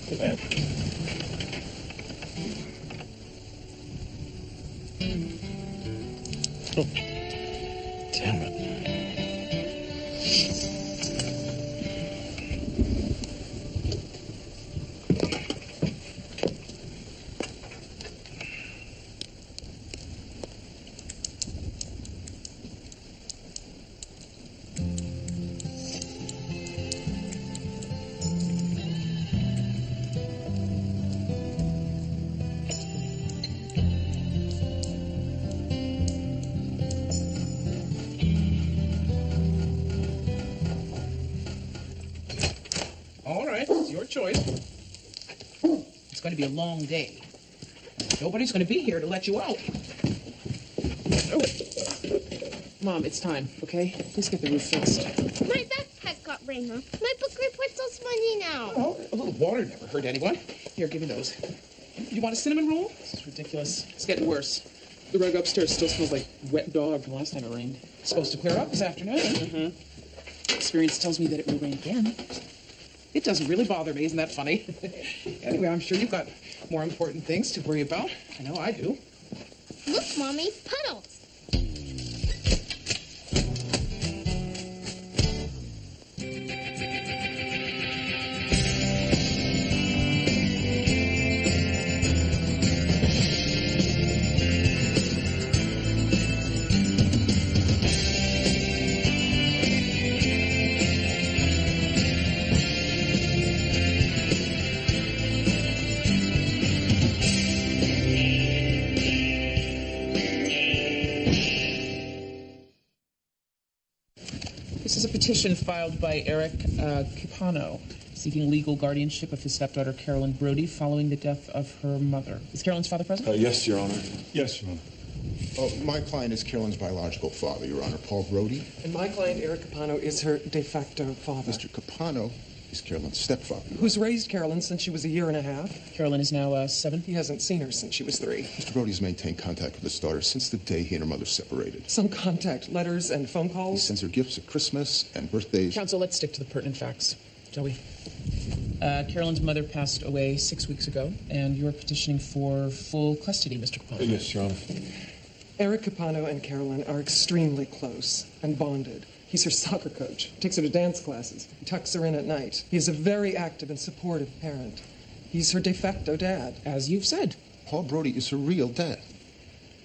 Oh, damn it. Choice. It's going to be a long day. Nobody's going to be here to let you out. Oh. Mom, it's time, okay? Please get the roof fixed. My backpack got rain on. My book report's all spongy now. Oh, a little water never hurt anyone. Here, give me those. You want a cinnamon roll? This is ridiculous. It's getting worse. The rug upstairs still smells like wet dog from last time it rained. It's supposed to clear up this afternoon. Mm-hmm. Experience tells me that it will rain again. It doesn't really bother me. Isn't that funny? Anyway, I'm sure you've got more important things to worry about. I know I do. Look, Mommy, puddles. This is a petition filed by Eric Capano, seeking legal guardianship of his stepdaughter, Carolyn Brody, following the death of her mother. Is Carolyn's father present? Yes, Your Honor. Yes, Your Honor. My client is Carolyn's biological father, Your Honor, Paul Brody. And my client, Eric Capano, is her de facto father. Mr. Capano is Carolyn's stepfather. Who's raised Carolyn since she was a year and a half. Carolyn is now 7. He hasn't seen her since she was 3. Mr. Brody's maintained contact with his daughter since the day he and her mother separated. Some contact, letters and phone He calls. sends her gifts at Christmas and birthdays. Counsel, let's stick to the pertinent facts, shall we? Carolyn's mother passed away 6 weeks ago, and you're petitioning for full custody, Mr. Capano. Yes, Your Honor. Eric Capano and Carolyn are extremely close and bonded. He's her soccer coach, takes her to dance classes, he tucks her in at night. He is a very active and supportive parent. He's her de facto dad. As you've said. Paul Brody is her real dad,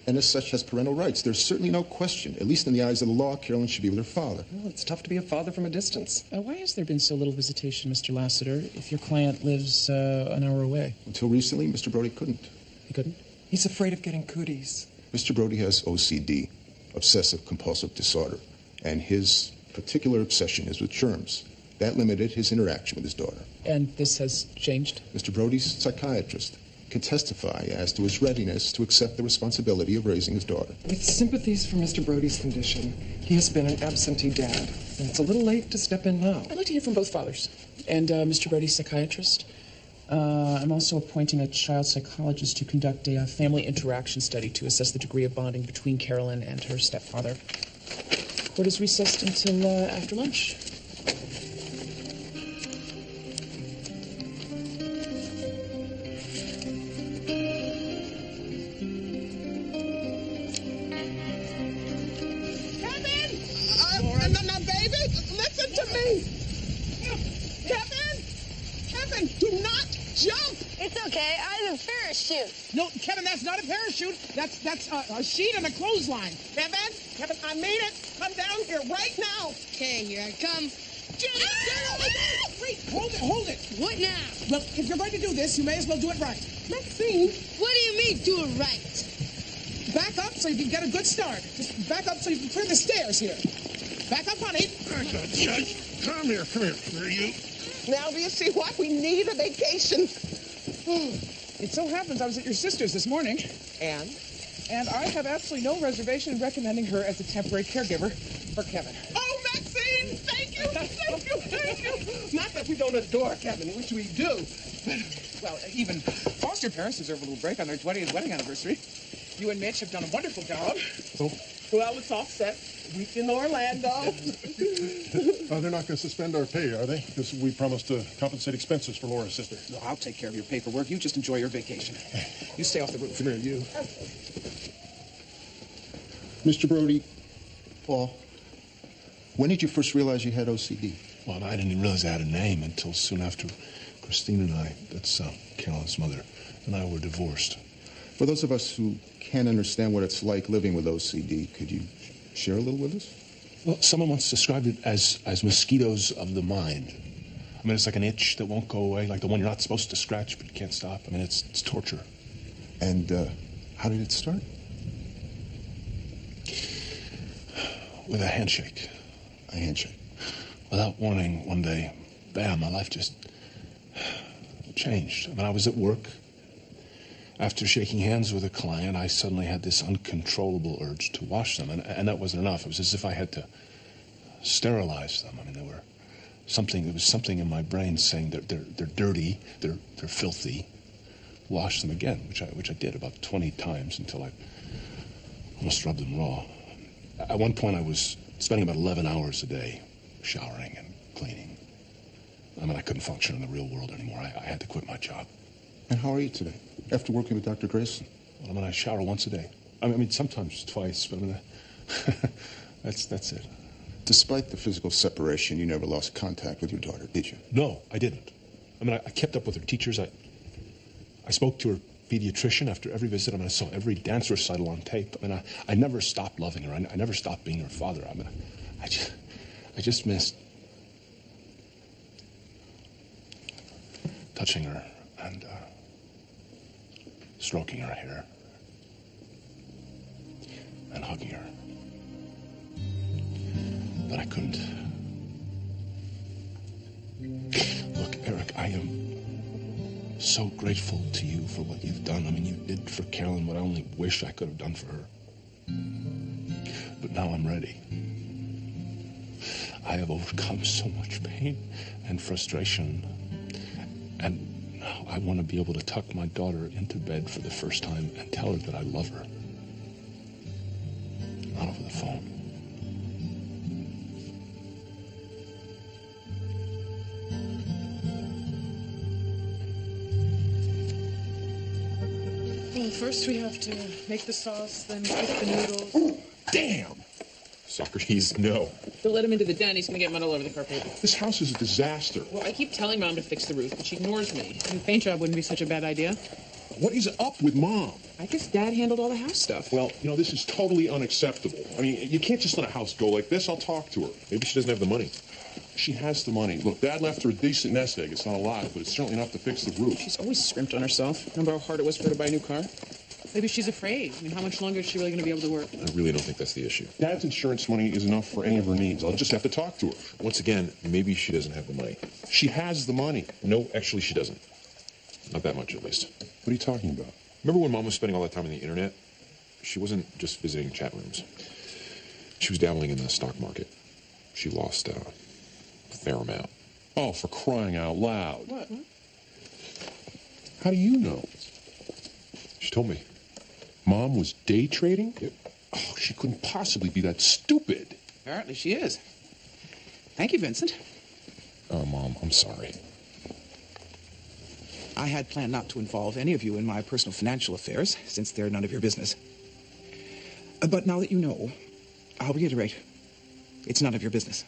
and as such has parental rights. There's certainly no question, at least in the eyes of the law, Carolyn should be with her father. Well, it's tough to be a father from a distance. Why has there been so little visitation, Mr. Lassiter, if your client lives an hour away? Until recently, Mr. Brody couldn't. He couldn't? He's afraid of getting cooties. Mr. Brody has OCD, obsessive-compulsive disorder, and his particular obsession is with germs. That limited his interaction with his daughter. And this has changed? Mr. Brody's psychiatrist can testify as to his readiness to accept the responsibility of raising his daughter. With sympathies for Mr. Brody's condition, he has been an absentee dad, and it's a little late to step in now. I'd like to hear from both fathers. And Mr. Brody's psychiatrist. I'm also appointing a child psychologist to conduct a family interaction study to assess the degree of bonding between Carolyn and her stepfather. Court is recessed until after lunch. No, baby, listen to me. Kevin, do not jump. It's okay. I have a parachute. No, Kevin, that's not a parachute. That's a sheet and a clothesline. Kevin, I mean it. Come down here right now. Okay, here I come. Wait, hold it. What now? Well, if you're going to do this, you may as well do it right. Maxine. What do you mean, do it right? Back up so you can get a good start. Just back up so you can clear the stairs here. Back up, honey. Judge, come here, you. Now do you see what? We need a vacation. It so happens I was at your sister's this morning. And I have absolutely no reservation in recommending her as a temporary caregiver for Kevin. Oh, Maxine! Thank you! Not that we don't adore Kevin, which we do. But, well, even foster parents deserve a little break on their 20th wedding anniversary. You and Mitch have done a wonderful job. Well, it's all set. Week in Orlando. They're not going to suspend our pay, are they? Because we promised to compensate expenses for Laura's sister. No, I'll take care of your paperwork. You just enjoy your vacation. You stay off the roof. Come here, you. Mr. Brody. Paul, when did you first realize you had OCD? Well, I didn't realize I had a name until soon after Christine and I, that's Carolyn's mother, and I were divorced. For those of us who can't understand what it's like living with OCD, could you share a little with us? Well, someone once described it as mosquitoes of the mind. I mean, it's like an itch that won't go away, like the one you're not supposed to scratch, but you can't stop. I mean, it's torture. And how did it start? With a handshake. A handshake. Without warning, one day, bam, my life just changed. I mean, I was at work. After shaking hands with a client, I suddenly had this uncontrollable urge to wash them, and that wasn't enough. It was as if I had to sterilize them. I mean, there was something in my brain saying they're dirty, they're filthy. Wash them again, which I did about 20 times until I almost rubbed them raw. At one point, I was spending about 11 hours a day showering and cleaning. I mean, I couldn't function in the real world anymore. I had to quit my job. And how are you today, after working with Dr. Grayson? Well, I mean, I shower once a day. I mean, sometimes twice, but I mean, that's it. Despite the physical separation, you never lost contact with your daughter, did you? No, I didn't. I mean, I kept up with her teachers. I spoke to her pediatrician after every visit. I mean, I saw every dance recital on tape. I mean, I never stopped loving her. I never stopped being her father. I mean, I just missed touching her and stroking her hair and hugging her. But I couldn't. Look, Eric, I am so grateful to you for what you've done. I mean, you did for Carolyn what I only wish I could have done for her. But now I'm ready. I have overcome so much pain and frustration. And now I want to be able to tuck my daughter into bed for the first time and tell her that I love her. Not over the phone. Well, first we have to make the sauce, then cook the noodles. Damn! Socrates, no. Don't let him into the den. He's going to get mud all over the carpet. This house is a disaster. Well, I keep telling Mom to fix the roof, but she ignores me. A new paint job wouldn't be such a bad idea. What is up with Mom? I guess Dad handled all the house stuff. Well, you know, this is totally unacceptable. I mean, you can't just let a house go like this. I'll talk to her. Maybe she doesn't have the money. She has the money. Look, Dad left her a decent nest egg. It's not a lot, but it's certainly enough to fix the roof. She's always scrimped on herself. Remember how hard it was for her to buy a new car? Maybe she's afraid. I mean, how much longer is she really going to be able to work? I really don't think that's the issue. Dad's insurance money is enough for any of her needs. I'll just have to talk to her. Once again, maybe she doesn't have the money. She has the money. No, actually, she doesn't. Not that much, at least. What are you talking about? Remember when Mom was spending all that time on the internet? She wasn't just visiting chat rooms. She was dabbling in the stock market. She lost a fair amount. Oh, for crying out loud. What? How do you know? She told me. Mom was day trading? Yep. Oh, she couldn't possibly be that stupid. Apparently she is. Thank you, Vincent. Oh, Mom, I'm sorry. I had planned not to involve any of you in my personal financial affairs, since they're none of your business. But now that you know, I'll reiterate, it's none of your business.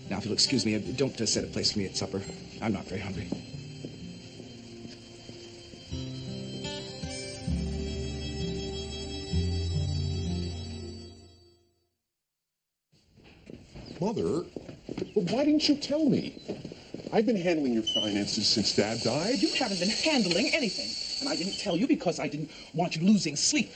Now, if you'll excuse me, don't set a place for me at supper. I'm not very hungry. Mother, well, why didn't you tell me? I've been handling your finances since Dad died. You haven't been handling anything. And I didn't tell you because I didn't want you losing sleep.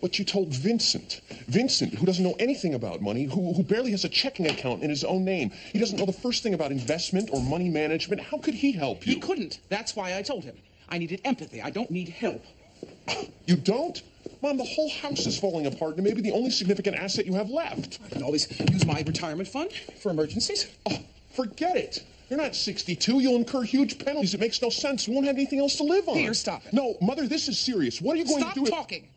But you told Vincent. Vincent, who doesn't know anything about money, who barely has a checking account in his own name. He doesn't know the first thing about investment or money management. How could he help you? He couldn't. That's why I told him. I needed empathy. I don't need help. You don't? Mom, the whole house is falling apart and maybe the only significant asset you have left. I can always use my retirement fund for emergencies. Oh, forget it. You're not 62. You'll incur huge penalties. It makes no sense. You won't have anything else to live on. Here, stop it. No, Mother, this is serious. What are you going Stop to do? talking.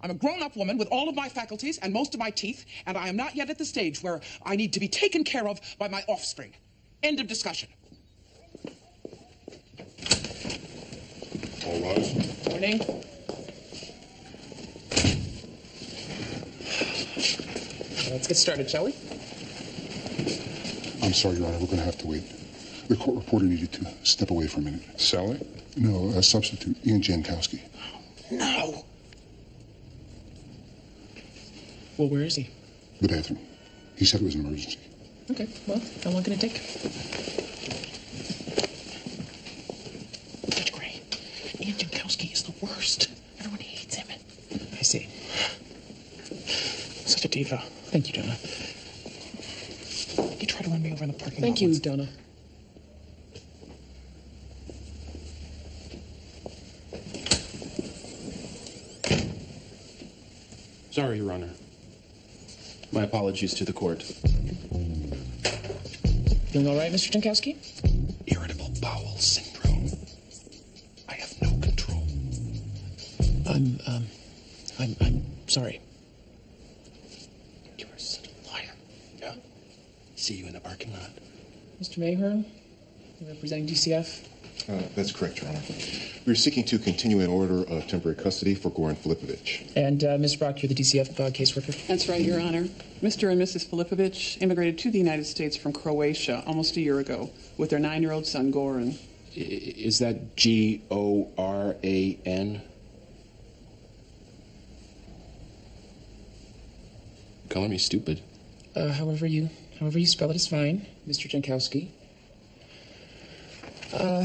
I'm a grown-up woman with all of my faculties and most of my teeth, and I am not yet at the stage where I need to be taken care of by my offspring. End of discussion. All rise. Morning. Let's get started, shall we? I'm sorry, Your Honor. We're going to have to wait. The court reporter needed to step away for a minute. Sally? No, a substitute, Ian Jankowski. No. Well, where is he? The bathroom. He said it was an emergency. Okay, well, how long can it take? Judge Gray, Ian Jankowski is the worst. Everyone hates him. I see. Such a diva. Thank you, Donna. He tried to run me over in the parking lot. Thank you, once. Donna. Sorry, Your Honor. My apologies to the court. Feeling all right, Mr. Jankowski? Irritable bowel syndrome. I have no control. I'm sorry. You are such a liar. Yeah? See you in the parking lot. Mr. Mayhern, representing DCF? That's correct, Your Honor. We're seeking to continue an order of temporary custody for Goran Filipovich. And Ms. Brock, you're the DCF caseworker? That's right, Your Honor. Mr. and Mrs. Filipovich immigrated to the United States from Croatia almost a year ago with their 9-year-old son, Goran. Is that Goran? Calling me stupid. However you spell it is fine, Mr. Jankowski.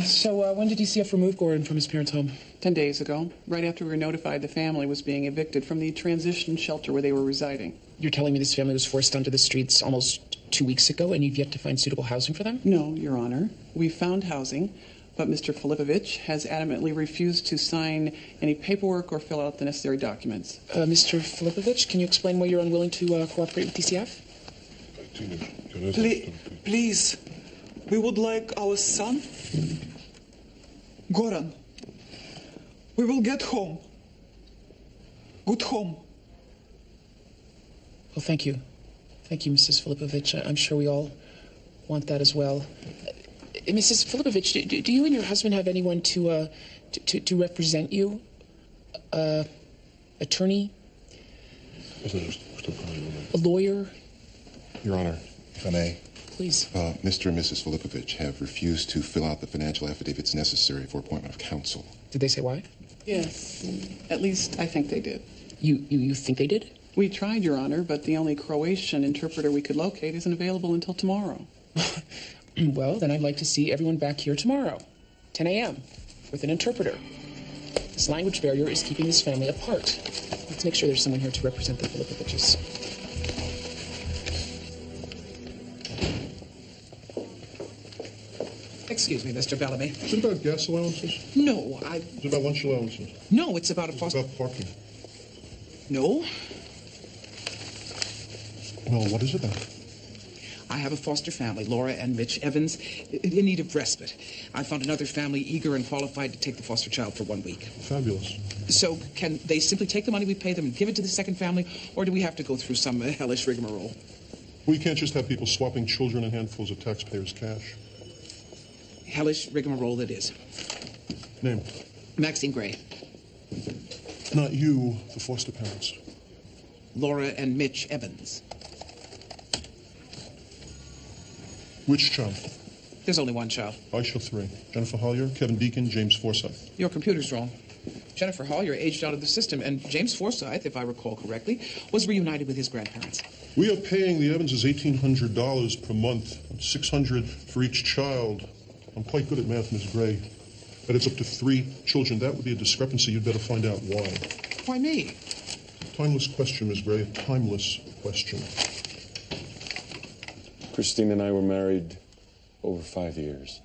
So when did DCF remove Goran from his parents' home? 10 days ago, right after we were notified the family was being evicted from the transition shelter where they were residing. You're telling me this family was forced onto the streets almost 2 weeks ago and you've yet to find suitable housing for them? No, Your Honor. We found housing, but Mr. Filipovich has adamantly refused to sign any paperwork or fill out the necessary documents. Mr. Filipovich, can you explain why you're unwilling to cooperate with DCF? Please, we would like our son, Goran. We will get home. Good home. Well, thank you. Thank you, Mrs. Filipovich. I'm sure we all want that as well. Mrs. Filipovich, do you and your husband have anyone to represent you? Attorney? A lawyer? Your Honor, if I may. Please. Mr. and Mrs. Filipovich have refused to fill out the financial affidavits necessary for appointment of counsel. Did they say why? Yes. At least I think they did. You think they did? We tried, Your Honor, but the only Croatian interpreter we could locate isn't available until tomorrow. Well, then I'd like to see everyone back here tomorrow, 10 a.m., with an interpreter. This language barrier is keeping this family apart. Let's make sure there's someone here to represent the Filipoviches. Excuse me, Mr. Bellamy. Is it about gas allowances? No, Is it about lunch allowances? No, it's about a It's foster... about parking. No, Well, what is it then? I have a foster family, Laura and Mitch Evans, in need of respite. I found another family eager and qualified to take the foster child for 1 week. Fabulous. So can they simply take the money we pay them and give it to the second family, or do we have to go through some hellish rigmarole? We can't just have people swapping children and handfuls of taxpayers' cash. Hellish rigmarole it is. Name? Maxine Gray. Not you, the foster parents. Laura and Mitch Evans. Which child? There's only one child. I show 3. Jennifer Hollier, Kevin Deacon, James Forsyth. Your computer's wrong. Jennifer Hollier aged out of the system, and James Forsyth, if I recall correctly, was reunited with his grandparents. We are paying the Evanses $1,800 per month, $600 for each child. I'm quite good at math, Miss Gray. But it's up to 3 children. That would be a discrepancy. You'd better find out why. Why me? Timeless question, Miss Gray. A timeless question. Christine and I were married over 5 years.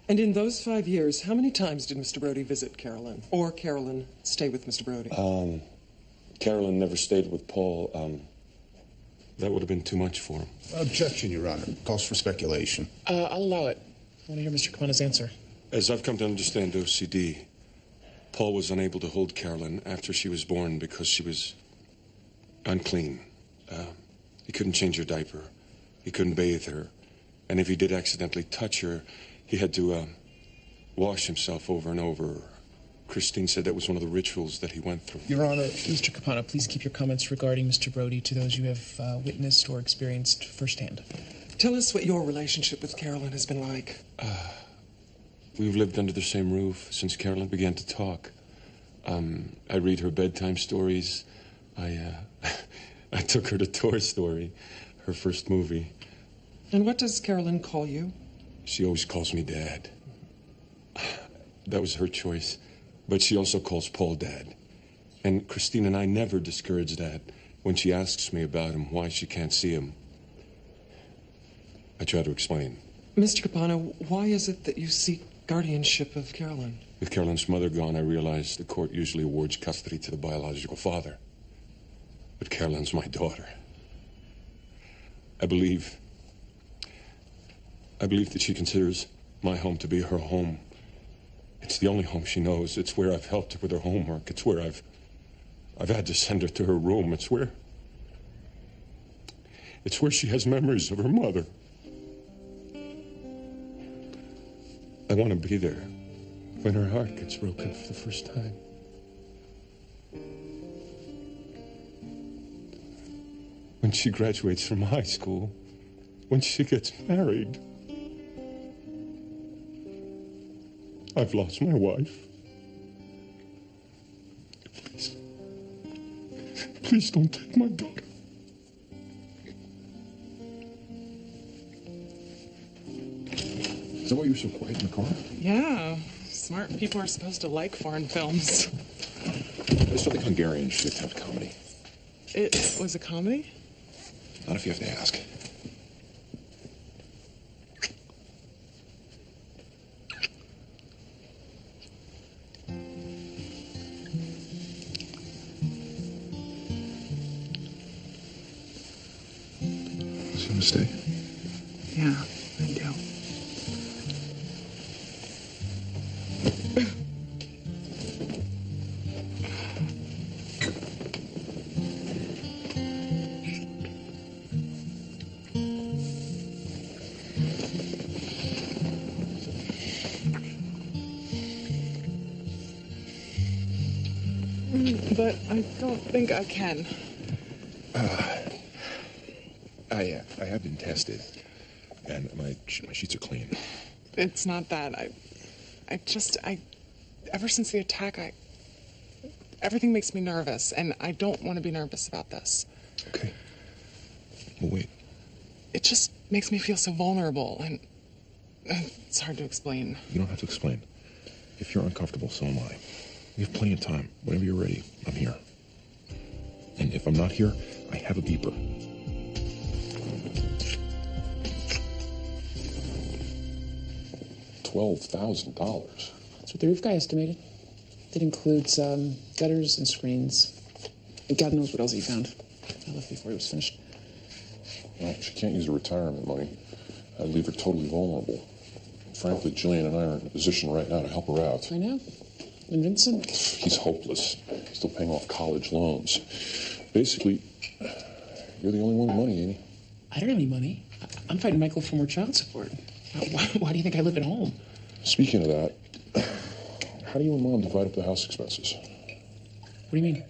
And in those 5 years, how many times did Mr. Brody visit Carolyn? Or Carolyn stay with Mr. Brody? Carolyn never stayed with Paul. That would have been too much for him. Objection, Your Honor. Calls for speculation. I'll allow it. I want to hear Mr. Kamana's answer. As I've come to understand OCD, Paul was unable to hold Carolyn after she was born because she was unclean. He couldn't change her diaper. He couldn't bathe her. And if he did accidentally touch her, he had to wash himself over and over. Christine said that was one of the rituals that he went through. Your Honor, Mr. Capano, please keep your comments regarding Mr. Brody to those you have witnessed or experienced firsthand. Tell us what your relationship with Carolyn has been like. We've lived under the same roof since Carolyn began to talk. I read her bedtime stories. I took her to Toy Story, her first movie. And what does Carolyn call you? She always calls me Dad. That was her choice. But she also calls Paul Dad. And Christine and I never discourage that. When she asks me about him, why she can't see him, I try to explain. Mr. Capano, why is it that you seek guardianship of Carolyn? With Carolyn's mother gone, I realized the court usually awards custody to the biological father. But Carolyn's my daughter. I believe that she considers my home to be her home. It's the only home she knows. It's where I've helped her with her homework. It's where I've had to send her to her room. It's where she has memories of her mother. I want to be there when her heart gets broken for the first time. When she graduates from high school. When she gets married. I've lost my wife. Please don't take my daughter. Is that why you were so quiet in the car? Yeah, smart people are supposed to like foreign films. I just don't think Hungarians should attempt comedy. It was a comedy? Not if you have to ask. Is it a mistake? Yeah, I do. But I don't think I can. I have been tested, and my sheets are clean. It's not that. Ever since the attack, everything makes me nervous, and I don't want to be nervous about this. Okay. We'll wait. It just makes me feel so vulnerable, and it's hard to explain. You don't have to explain. If you're uncomfortable, so am I. We have plenty of time. Whenever you're ready, I'm here. And if I'm not here, I have a beeper. $12,000. That's what the roof guy estimated. That includes gutters and screens. And God knows what else he found. I left before he was finished. Well, she can't use her retirement money. I'd leave her totally vulnerable. Frankly, Jillian and I are in a position right now to help her out. I know. And Vincent? He's hopeless. Still paying off college loans. Basically, you're the only one with money, Amy. I don't have any money. I'm fighting Michael for more child support. Why do you think I live at home? Speaking of that, how do you and Mom divide up the house expenses? What do you mean?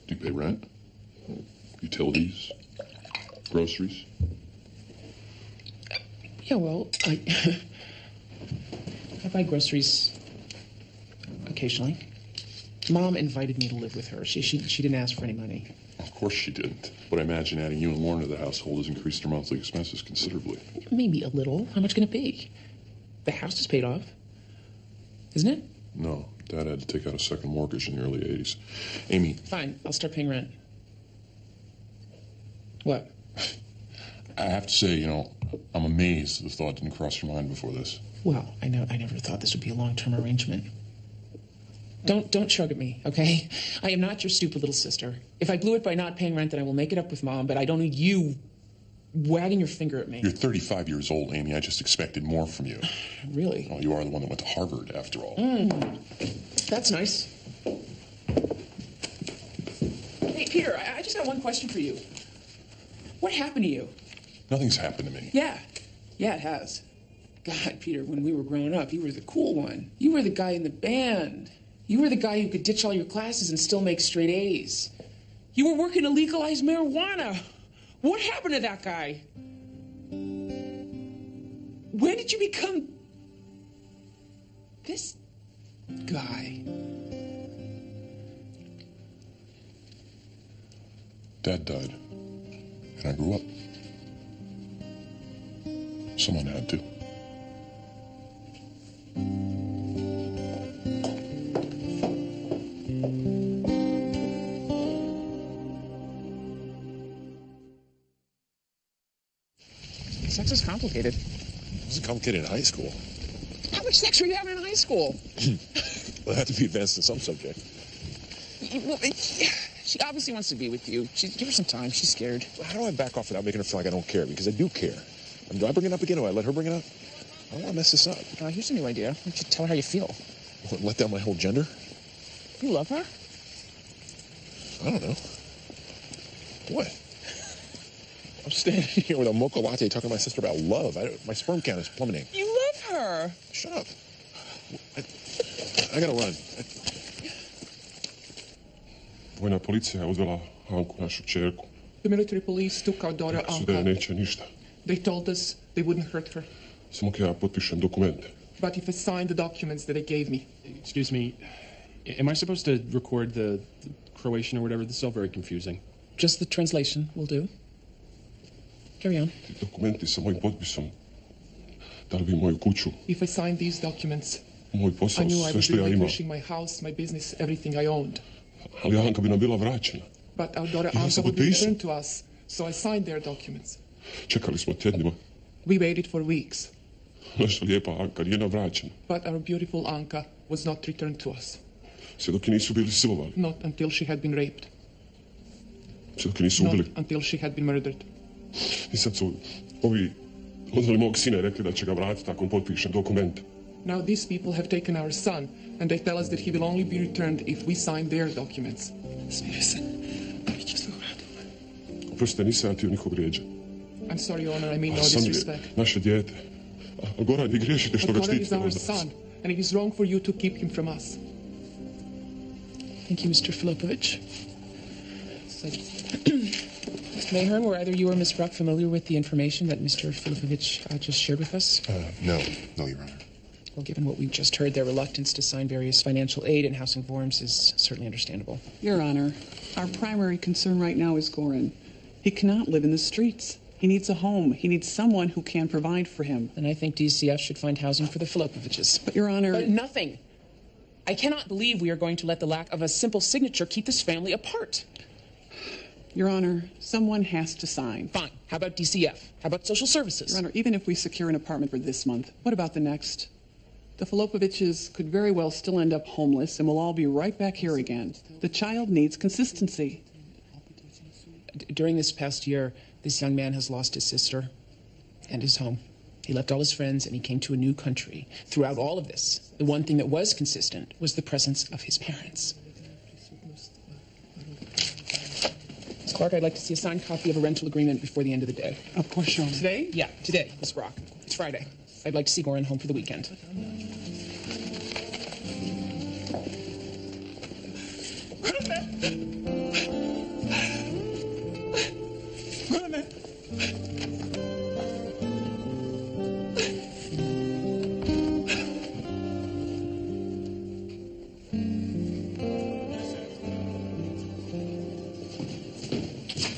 Do you pay rent? Utilities? Groceries? Yeah, well, I buy groceries occasionally. Mom invited me to live with her. She didn't ask for any money. Of course she didn't. But I imagine adding you and Lauren to the household has increased her monthly expenses considerably. Maybe a little. How much can it be? The house is paid off, isn't it? No. Dad had to take out a second mortgage in the early 80s. Amy. Fine. I'll start paying rent. What? I have to say, I'm amazed the thought didn't cross your mind before this. Well, I never thought this would be a long-term arrangement. Don't shrug at me, okay? I am not your stupid little sister. If I blew it by not paying rent, then I will make it up with Mom, but I don't need you wagging your finger at me. You're 35 years old, Amy. I just expected more from you. Really? Well, you are the one that went to Harvard, after all. That's nice. Hey, Peter, I just got one question for you. What happened to you? Nothing's happened to me. Yeah. Yeah, it has. God, Peter, when we were growing up, you were the cool one. You were the guy in the band. You were the guy who could ditch all your classes and still make straight A's. You were working to legalize marijuana. What happened to that guy? When did you become this guy? Dad died, and I grew up. Someone had to. Sex is complicated. It was complicated in high school. How much sex were you having in high school? Well, it had to be advanced in some subject. Well, she obviously wants to be with you. Give her some time. She's scared. How do I back off without making her feel like I don't care? Because I do care. Do I bring it up again, or I let her bring it up? I don't want to mess this up. Here's a new idea. Why don't you tell her how you feel? What, let down my whole gender? You love her? I don't know. What? I'm standing here with a mocha latte talking to my sister about love. My sperm count is plummeting. You love her. Shut up. I gotta run. Vojna policija je uzela Anku, našu čerku. The military police took our daughter Rekli su da je Anka. neće ništa. They told us they wouldn't hurt her. Samo kada ja potpišem dokumente. But if I signed the documents that they gave me. Excuse me, am I supposed to record the Croatian or whatever? This is all very confusing. Just the translation will do. Carry on. Ti dokumenti sa mojim potpisom dali bi moju kuću, If I signed these documents, moj I posao, knew I sve would što be ja imam. relinquishing my house, my business, everything I owned. Ali Anka bi nam bila vraćena. But our daughter I ja Anka sam would be potpisao. returned to us, so I signed their documents. Čekali smo tjednima. We waited for weeks, Naša lijepa Anka nije nam vraćena. but our beautiful Anka was not returned to us. Sve dok je nisu bili silovani. Not until she had been raped. Sve dok je nisu Not ubili. until she had been murdered. I sad su ovi odveli mog sina i rekli da će ga vratiti ako potpišem dokumente. Now these people have taken our son, and they tell us that he will only be returned if we sign their documents. Oprostite, nisam ja htio nikog vrijeđa. I'm sorry, Your Honor, I mean no Ali sam je disrespect. naše dijete. A Goran, vi griješite što But ga Goran is štitite our od nas. son, and it is wrong for you to keep him from us. Thank you, Mr. Filipovich. Mr. Mayhern, were either you or Miss Brock familiar with the information that Mr. Filipovich just shared with us? No, Your Honor. Well, given what we've just heard, their reluctance to sign various financial aid and housing forms is certainly understandable. Your Honor, our primary concern right now is Goran. He cannot live in the streets. He needs a home. He needs someone who can provide for him. And I think DCF should find housing for the Filipoviches. But, Your Honor... But nothing. I cannot believe we are going to let the lack of a simple signature keep this family apart. Your Honor, someone has to sign. Fine. How about DCF? How about social services? Your Honor, even if we secure an apartment for this month, what about the next? The Filipoviches could very well still end up homeless, and we'll all be right back here again. The child needs consistency. During this past year, this young man has lost his sister and his home. He left all his friends and he came to a new country. Throughout all of this, the one thing that was consistent was the presence of his parents. Ms. Clark, I'd like to see a signed copy of a rental agreement before the end of the day. Of course, Your Honor. Today? Yeah, today, Miss Brock. It's Friday. I'd like to see Goran home for the weekend.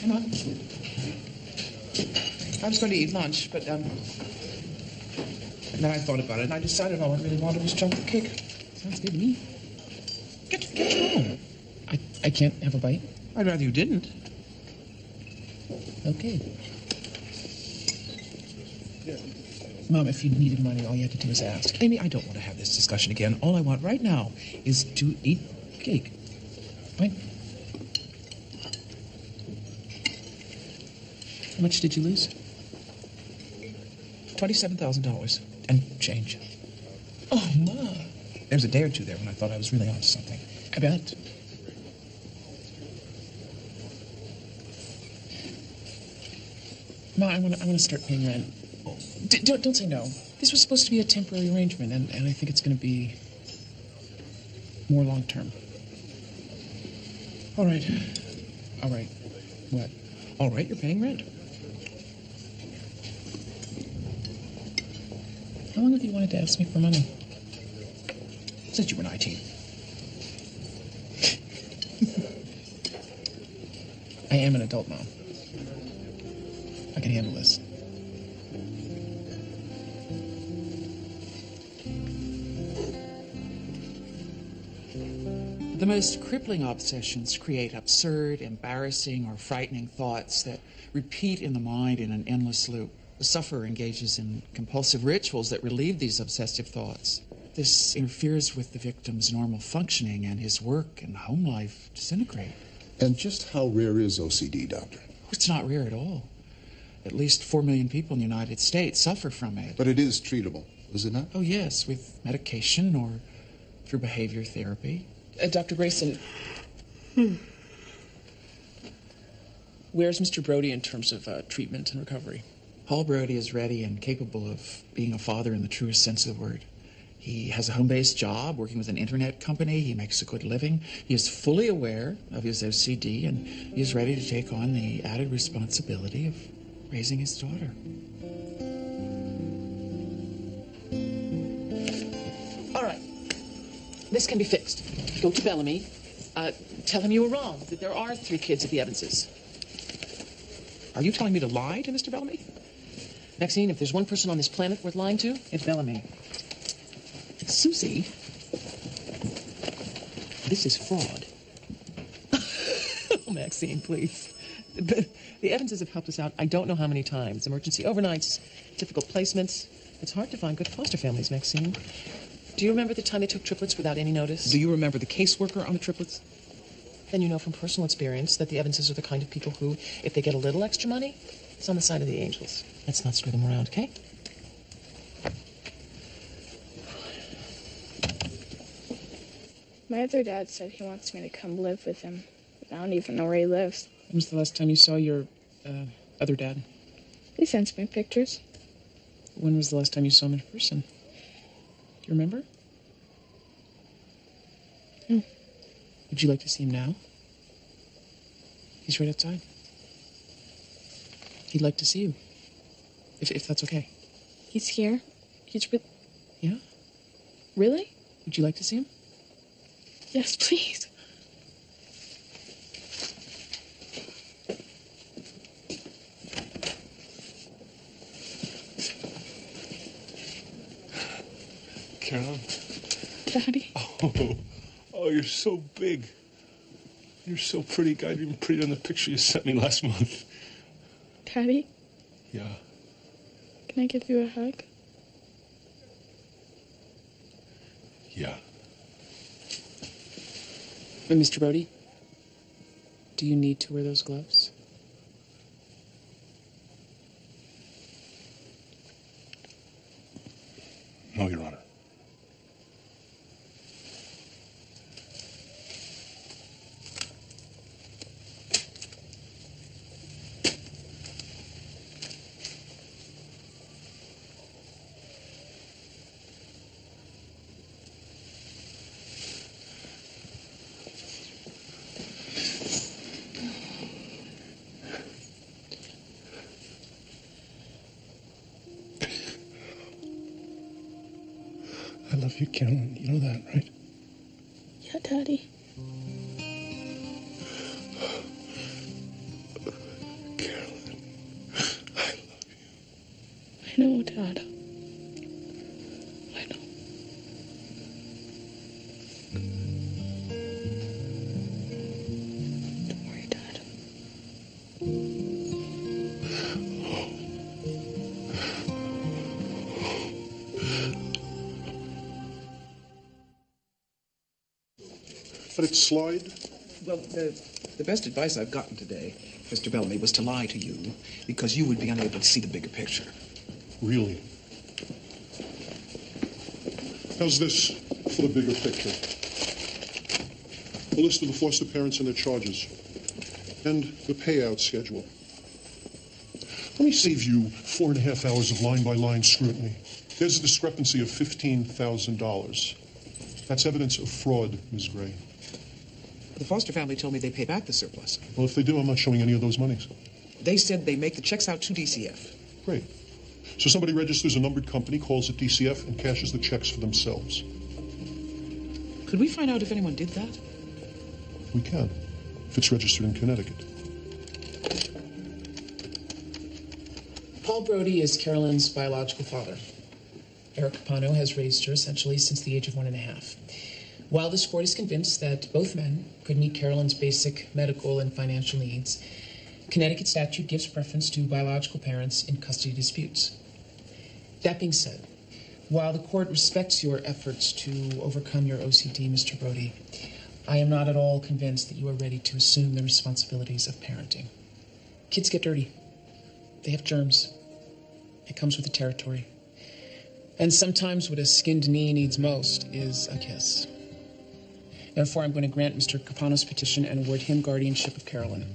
Come on. I was going to eat lunch, but then I thought about it, and I decided all I really wanted was chocolate cake. Sounds good to me. Get your own. I can't have a bite? I'd rather you didn't. Okay. Mom, if you needed money, all you had to do was ask. Amy, I don't want to have this discussion again. All I want right now is to eat cake. Fine. How much did you lose? $27,000 and change. Oh, Ma. There was a day or two there when I thought I was really onto something. I bet. Ma, I want to start paying rent. Don't say no. This was supposed to be a temporary arrangement, and I think it's going to be more long-term. All right. All right. What? All right, you're paying rent. How long have you wanted to ask me for money? Since you were 19. I am an adult, Mom. I can handle this. The most crippling obsessions create absurd, embarrassing, or frightening thoughts that repeat in the mind in an endless loop. The sufferer engages in compulsive rituals that relieve these obsessive thoughts. This interferes with the victim's normal functioning, and his work and home life disintegrate. And just how rare is OCD, Doctor? It's not rare at all. At least 4 million people in the United States suffer from it. But it is treatable, is it not? Oh, yes, with medication or through behavior therapy. Dr. Grayson, where's Mr. Brody in terms of treatment and recovery? Paul Brody is ready and capable of being a father in the truest sense of the word. He has a home-based job working with an internet company. He makes a good living. He is fully aware of his OCD, and he is ready to take on the added responsibility of raising his daughter. All right. This can be fixed. Go to Bellamy. Tell him you were wrong, that there are 3 kids at the Evanses. Are you telling me to lie to Mr. Bellamy? Maxine, if there's one person on this planet worth lying to, it's Bellamy. Susie, this is fraud. Oh, Maxine, please. The Evanses have helped us out I don't know how many times. Emergency overnights, difficult placements. It's hard to find good foster families, Maxine. Do you remember the time they took triplets without any notice? Do you remember the caseworker on the triplets? Then you know from personal experience that the Evanses are the kind of people who, if they get a little extra money, it's on the side of the angels. Let's not screw them around, okay? My other dad said he wants me to come live with him. But I don't even know where he lives. When was the last time you saw your other dad? He sends me pictures. When was the last time you saw him in person? Do you remember? Would you like to see him now? He's right outside. He'd like to see you. If that's okay. He's here? He's with... Yeah? Really? Would you like to see him? Yes, please. Carolyn? Daddy? Oh, you're so big. You're so pretty. God, even prettier than the picture you sent me last month. Daddy? Yeah. Can I give you a hug? Yeah. And Mr. Brody, do you need to wear those gloves? No, Your Honor. I love you, Carolyn. You know that, right? Yeah, Daddy. Carolyn, I love you. I know, Dad. I know. Don't worry, Dad. Let it slide? Well, the best advice I've gotten today, Mr. Bellamy, was to lie to you because you would be unable to see the bigger picture. Really? How's this? for the bigger picture. A list of the foster parents and their charges. And the payout schedule. Let me save you 4.5 hours of line-by-line scrutiny. There's a discrepancy of $15,000. That's evidence of fraud, Ms. Gray. The foster family told me they pay back the surplus. Well, if they do, I'm not showing any of those monies. They said they make the checks out to DCF. Great. So somebody registers a numbered company, calls it DCF, and cashes the checks for themselves. Could we find out if anyone did that? We can, if it's registered in Connecticut. Paul Brody is Carolyn's biological father. Eric Capano has raised her essentially since the age of 1.5. While this court is convinced that both men could meet Carolyn's basic medical and financial needs, Connecticut statute gives preference to biological parents in custody disputes. That being said, while the court respects your efforts to overcome your OCD, Mr. Brody, I am not at all convinced that you are ready to assume the responsibilities of parenting. Kids get dirty. They have germs. It comes with the territory. And sometimes what a skinned knee needs most is a kiss. Therefore, I'm going to grant Mr. Capano's petition and award him guardianship of Carolyn.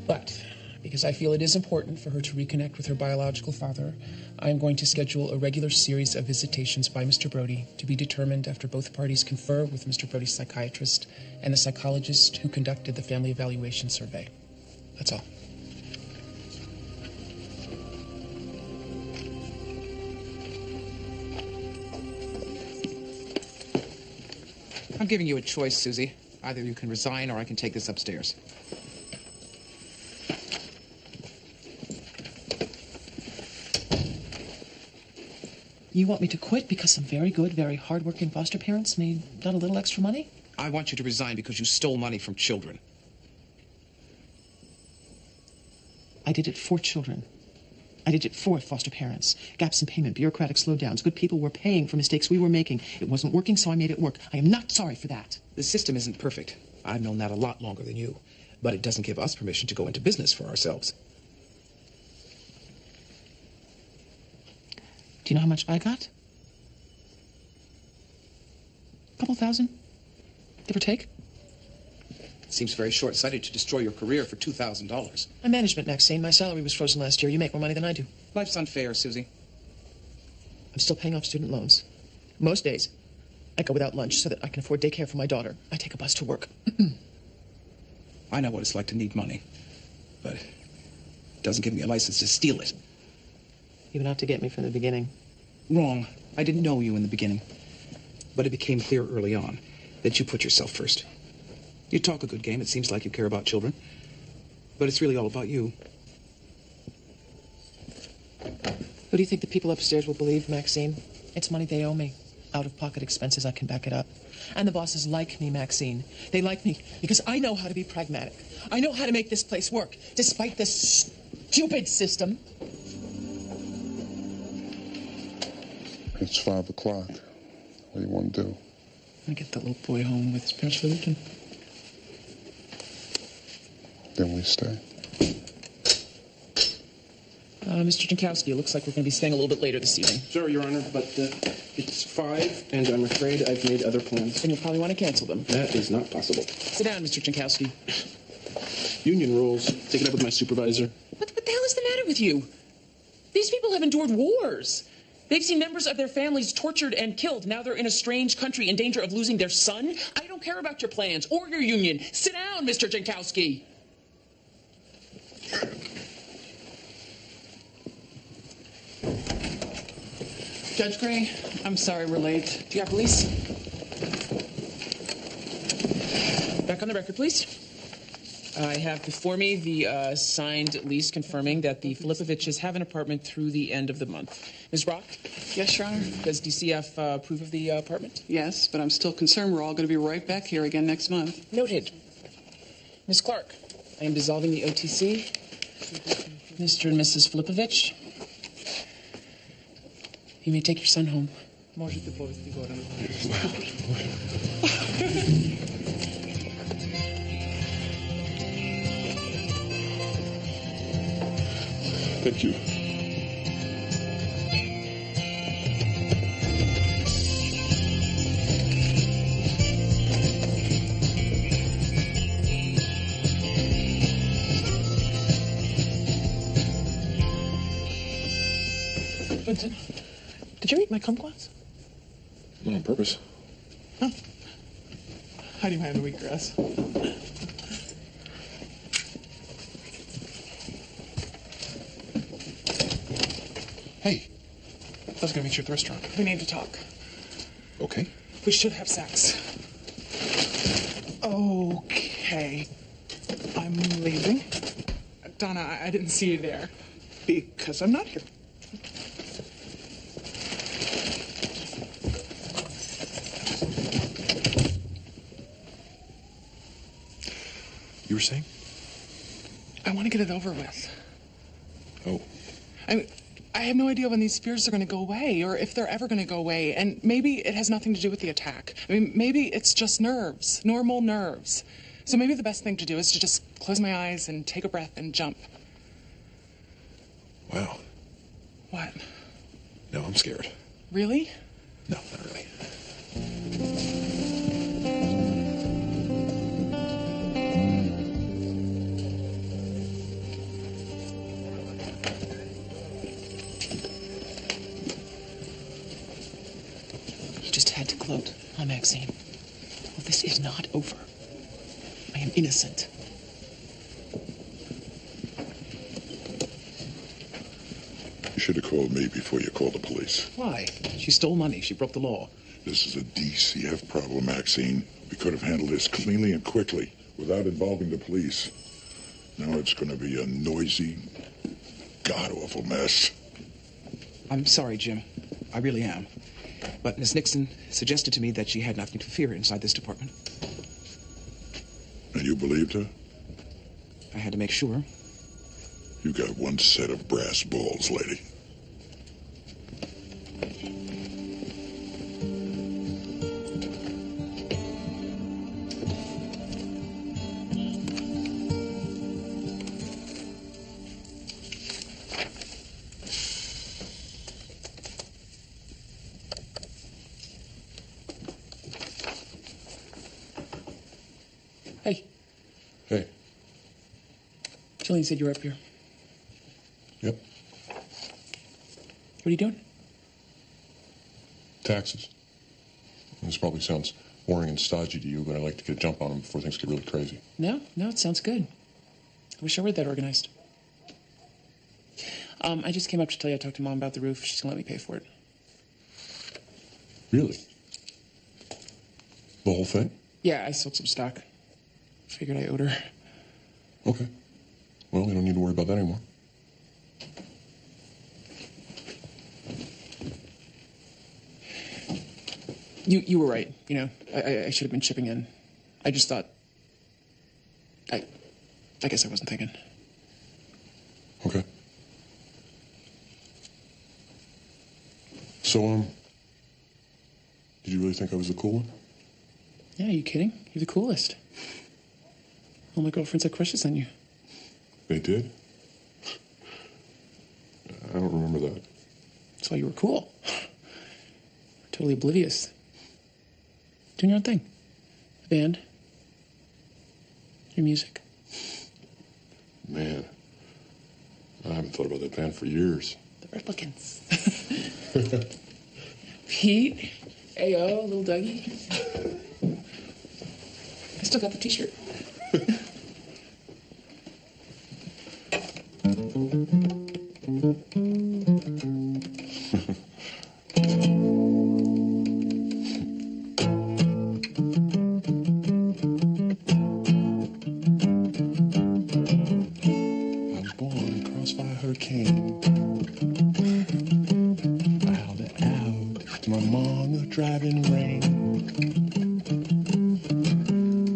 But, because I feel it is important for her to reconnect with her biological father, I am going to schedule a regular series of visitations by Mr. Brody to be determined after both parties confer with Mr. Brody's psychiatrist and the psychologist who conducted the family evaluation survey. That's all. I'm giving you a choice, Susie. Either you can resign or I can take this upstairs. You want me to quit because some very good, very hard-working foster parents need not a little extra money? I want you to resign because you stole money from children. I did it for children. I did it for foster parents. Gaps in payment, bureaucratic slowdowns. Good people were paying for mistakes we were making. It wasn't working, so I made it work. I am not sorry for that. The system isn't perfect. I've known that a lot longer than you. But it doesn't give us permission to go into business for ourselves. Do you know how much I got? A couple thousand, give or take. Seems very short-sighted to destroy your career for $2,000. My management, Maxine. My salary was frozen last year. You make more money than I do. Life's unfair, Susie. I'm still paying off student loans. Most days, I go without lunch so that I can afford daycare for my daughter. I take a bus to work. I know what it's like to need money, but it doesn't give me a license to steal it. You went out to get me from the beginning. Wrong. I didn't know you in the beginning. But it became clear early on that you put yourself first. You talk a good game. It seems like you care about children. But it's really all about you. Who do you think the people upstairs will believe, Maxine? It's money they owe me. Out-of-pocket expenses, I can back it up. And the bosses like me, Maxine. They like me because I know how to be pragmatic. I know how to make this place work, despite this stupid system. It's 5 o'clock. What do you want to do? I'm gonna get that little boy home with his parents for the weekend. Then we stay. Mr. Jankowski, it looks like we're going to be staying a little bit later this evening. Sorry, Your Honor, but it's 5, and I'm afraid I've made other plans. And you'll probably want to cancel them. That is not possible. Sit down, Mr. Jankowski. Union rules. Take it up with my supervisor. What the hell is the matter with you? These people have endured wars. They've seen members of their families tortured and killed. Now they're in a strange country in danger of losing their son. I don't care about your plans or your union. Sit down, Mr. Jankowski. Judge Gray, I'm sorry we're late. Do you have police? Back on the record, please. I have before me the signed lease confirming that the Filipoviches have an apartment through the end of the month. Ms. Brock? Yes, Your Honor. Does DCF approve of the apartment? Yes, but I'm still concerned we're all going to be right back here again next month. Noted. Ms. Clark, I am dissolving the OTC. Mr. and Mrs. Filipovich, you may take your son home. Thank you. Did you eat my kumquats? Not on purpose. How do you mind the wheatgrass? Hey, I was gonna meet you at the restaurant. We need to talk. Okay. We should have sex. Okay. I'm leaving. Donna, I didn't see you there. Because I'm not here. You were saying? I want to get it over with. Oh. I have no idea when these fears are going to go away or if they're ever going to go away. And maybe it has nothing to do with the attack. Maybe it's just nerves, normal nerves. So maybe the best thing to do is to just close my eyes and take a breath and jump. Wow. What? No, I'm scared. Really? No, not really. He just had to gloat, huh, Maxine? Well, this is not over. I am innocent. You should have called me before you called the police. Why? She stole money. She broke the law. This is a DCF problem, Maxine. We could have handled this cleanly and quickly without involving the police. Now it's going to be a noisy, god-awful mess. I'm sorry, Jim. I really am. But Miss Nixon suggested to me that she had nothing to fear inside this department. And you believed her? I had to make sure. You got one set of brass balls, lady. Hey. Hey. Jillian said you were up here. Yep. What are you doing? Taxes. This probably sounds boring and stodgy to you, but I like to get a jump on them before things get really crazy. No, it sounds good. I wish I were that organized. I just came up to tell you I talked to Mom about the roof. She's gonna let me pay for it. Really? The whole thing? Yeah, I sold some stock. Figured I owed her. Okay. Well, we don't need to worry about that anymore. You were right. You know, I should have been chipping in. I just thought. I guess I wasn't thinking. Okay. So, did you really think I was the cool one? Yeah, are you kidding? You're the coolest. All my girlfriends had crushes on you. They did? I don't remember that. That's why you were cool. Totally oblivious. Doing your own thing. The band. Your music. Man, I haven't thought about that band for years. The Replicants. Pete, A.O., Little Dougie. I still got the t-shirt. Hurricane. I held it out to my mom in the driving rain.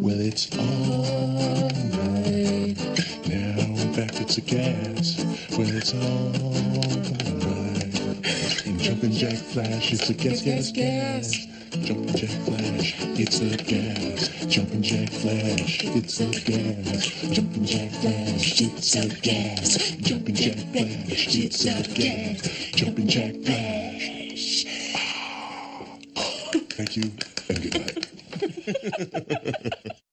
Well, it's alright. Now I'm back to the gas. Well, it's alright. Jumping Jack Flash, it's a gas, gas, gas. Jumping Jack Flash, it's a gas. Jumping Jack Flash, it's a gas. Jumping Jack Flash, it's a gas. Jumping Jack Flash, it's a gas. Jumping Jack Flash. Thank you and good night.